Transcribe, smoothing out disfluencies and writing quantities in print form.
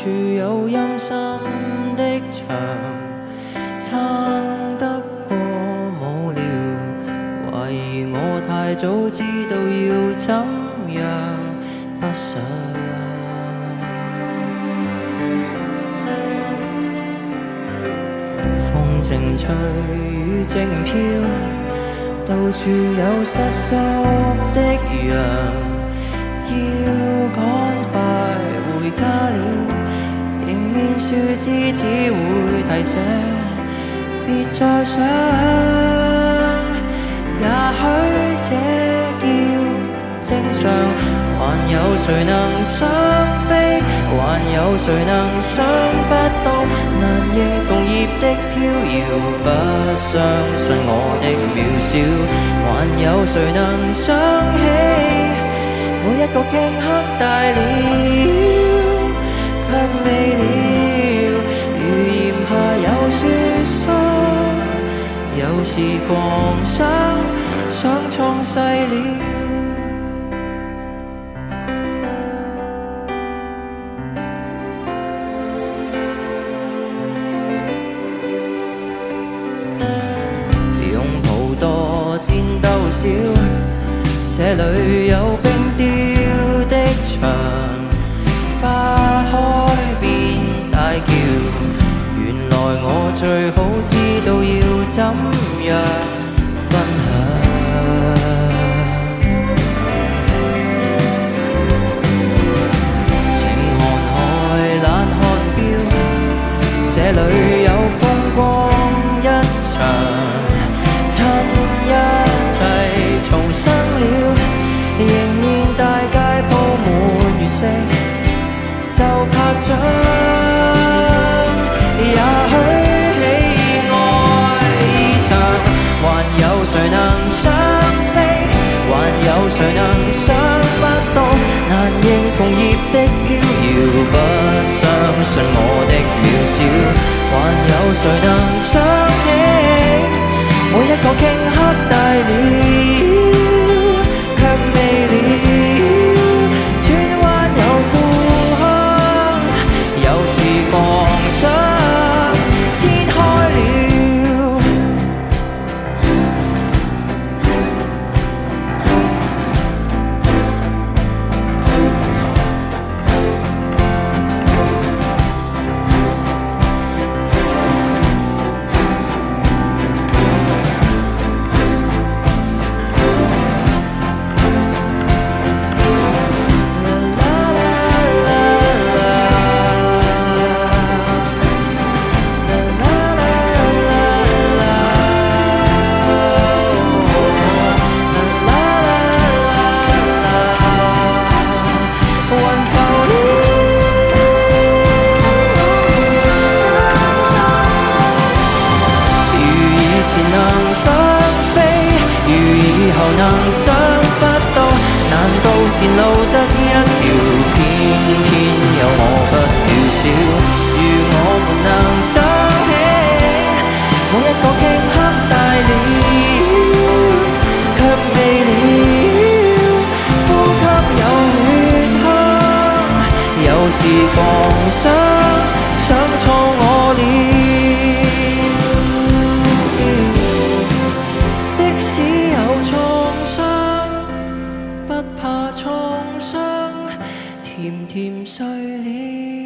處有陰森的牆，撐得過無聊。懷疑我太早知道要怎樣，不想。風靜吹，雨靜飄，到處有失縮的羊。要趕快回家了，迎面樹枝只會提醒，別再想。也許這叫正常，還有誰能想飛？還有誰能想不到？難認同葉的飄搖，不相信我的渺小。還有誰能想起？每一個頃刻大了，卻未了。如炎夏有雪霜，有時狂想創世了。擁抱多，戰鬥少，這裏有冰雕的牆，花開變大叫。原來我最好知道要怎樣分享。情看海，懶看錶，這裏有風光一場。趁一切重生了，迎面大街鋪滿月色，就拍掌。也許喜愛以上，還有誰能想飛？還有誰能想不到？難認同葉的飄搖，不相信我的渺小。還有誰能想起？每一個頃刻大了，卻未了。轉彎有故鄉，有時狂想，天開了。能想不到，難道前路得一條，偏偏有我不渺小。如我們能想起，每一個頃刻大了，卻未了。呼吸有血香，有時狂想錯我了。即使有創傷，不怕創傷，甜甜碎了。